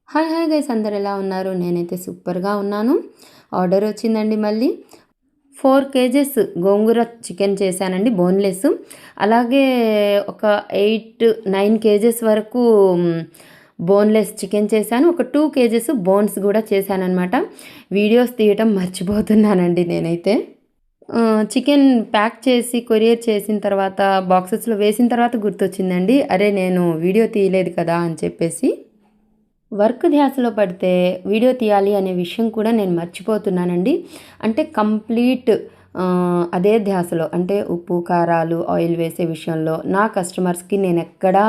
Hi hi guys, అందరు ఎలా ఉన్నారు? నేనైతే సూపర్గా ఉన్నాను. ఆర్డర్ వచ్చిందండి. మళ్ళీ 4 కేజెస్ గోంగూర చికెన్ చేశానండి, బోన్లెస్. అలాగే ఒక 8-9 కేజెస్ వరకు బోన్లెస్ చికెన్ చేశాను. ఒక 2 కేజెస్ బోన్స్ కూడా చేశానమాట. వీడియోస్ తీయటం మర్చిపోతున్నానండి నేనైతే. చికెన్ ప్యాక్ చేసి కొరియర్ చేసిన తర్వాత బాక్సెస్లో వేసిన తర్వాత గుర్తొచ్చిందండి, అరే నేను వీడియో తీయలేదు కదా అని చెప్పేసి. వర్క్ ధ్యాసలో పడితే వీడియో తీయాలి అనే విషయం కూడా నేను మర్చిపోతున్నానండి. అంటే కంప్లీట్ అదే ధ్యాసలో, అంటే ఉప్పు కారాలు ఆయిల్ వేసే విషయంలో నా కస్టమర్స్కి నేను ఎక్కడా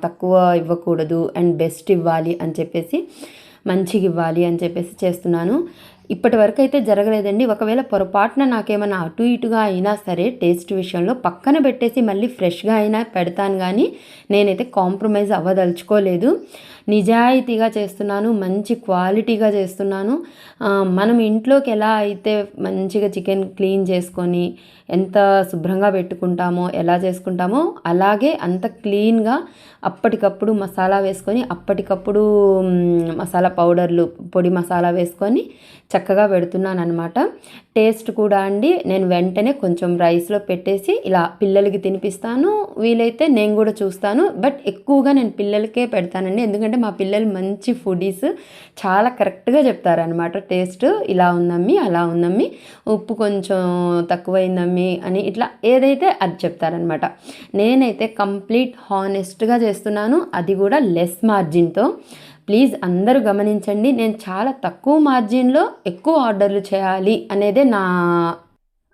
తక్కువ ఇవ్వకూడదు అండ్ బెస్ట్ ఇవ్వాలి అని చెప్పేసి, మంచిగా ఇవ్వాలి అని చెప్పేసి చేస్తున్నాను. ఇప్పటి వరకు అయితే జరగలేదండి. ఒకవేళ పొరపాటున నాకేమైనా అటు ఇటుగా అయినా సరే టేస్ట్ విషయంలో పక్కన పెట్టేసి మళ్ళీ ఫ్రెష్గా అయినా పెడతాను, కానీ నేనైతే కాంప్రమైజ్ అవ్వదలుచుకోలేదు. నిజాయితీగా చేస్తున్నాను, మంచి క్వాలిటీగా చేస్తున్నాను. మనం ఇంట్లోకి ఎలా అయితే మంచిగా చికెన్ క్లీన్ చేసుకొని ఎంత శుభ్రంగా పెట్టుకుంటామో, ఎలా చేసుకుంటామో అలాగే అంత క్లీన్గా అప్పటికప్పుడు మసాలా వేసుకొని, అప్పటికప్పుడు మసాలా పౌడర్లు, పొడి మసాలా వేసుకొని చక్కగా పెడుతున్నాను అనమాట. టేస్ట్ కూడా అండి, నేను వెంటనే కొంచెం రైస్లో పెట్టేసి ఇలా పిల్లలకి తినిపిస్తాను. వీలైతే నేను కూడా చూస్తాను, బట్ ఎక్కువగా నేను పిల్లలకే పెడతానండి. ఎందుకంటే మా పిల్లలు మంచి ఫుడీస్, చాలా కరెక్ట్గా చెప్తారనమాట. టేస్ట్ ఇలా ఉందమ్మి, అలా ఉందమ్మి, ఉప్పు కొంచెం తక్కువైందమ్మి అని ఇట్లా ఏదైతే అది చెప్తారనమాట. నేనైతే కంప్లీట్ హానెస్ట్గా చేస్తున్నాను, అది కూడా లెస్ మార్జిన్తో. ప్లీజ్ అందరూ గమనించండి, నేను చాలా తక్కువ మార్జిన్లో ఎక్కువ ఆర్డర్లు చేయాలి అనేదే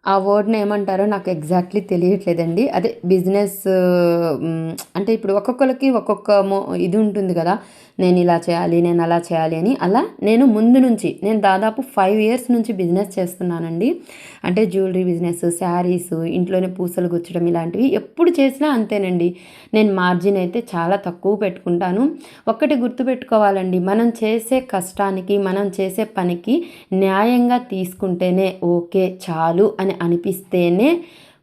ఆ వర్డ్ని ఏమంటారో నాకు ఎగ్జాక్ట్లీ తెలియట్లేదండి. అదే బిజినెస్, అంటే ఇప్పుడు ఒక్కొక్కరికి ఒక్కొక్క ఇది ఉంటుంది కదా, నేను ఇలా చేయాలి, నేను అలా చేయాలి అని. అలా నేను ముందు నుంచి, నేను దాదాపు 5 years నుంచి బిజినెస్ చేస్తున్నానండి. అంటే జ్యువెలరీ బిజినెస్, శారీస్, ఇంట్లోనే పూసలు గుచ్చడం, ఇలాంటివి ఎప్పుడు చేసినా అంతేనండి. నేను మార్జిన్ అయితే చాలా తక్కువ పెట్టుకుంటాను. ఒక్కటి గుర్తుపెట్టుకోవాలండి, మనం చేసే కష్టానికి, మనం చేసే పనికి న్యాయంగా తీసుకుంటేనే ఓకే చాలు అని అనిపిస్తేనే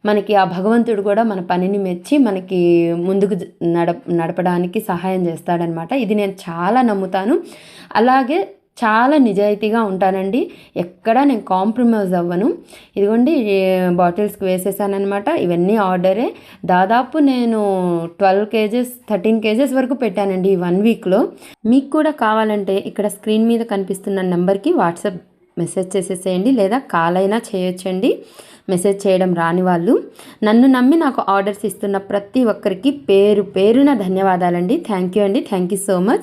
మనకి ఆ భగవంతుడు కూడా మన పనిని మెచ్చి మనకి ముందుకు నడపడానికి సహాయం చేస్తాడనమాట. ఇది నేను చాలా నమ్ముతాను. అలాగే చాలా నిజాయితీగా ఉంటానండి. ఎక్కడా నేను కాంప్రమైజ్ అవ్వను. ఇదిగోండి బాటిల్స్కి వేసేసానమాట. ఇవన్నీ ఆర్డరే. దాదాపు నేను 12 kgs 13 kgs వరకు పెట్టానండి ఈ 1 weekలో. మీకు కూడా కావాలంటే ఇక్కడ స్క్రీన్ మీద కనిపిస్తున్న నెంబర్కి వాట్సాప్ మెసేజ్ చేసేసేయండి, లేదా కాల్ అయినా చేయొచ్చండి. మెసేజ్ చేయడం రాని వాళ్ళు. నన్ను నమ్మి నాకు ఆర్డర్స్ ఇస్తున్న ప్రతి ఒక్కరికి పేరు పేరున ధన్యవాదాలండి. థ్యాంక్ యూ అండి. Thank you so much.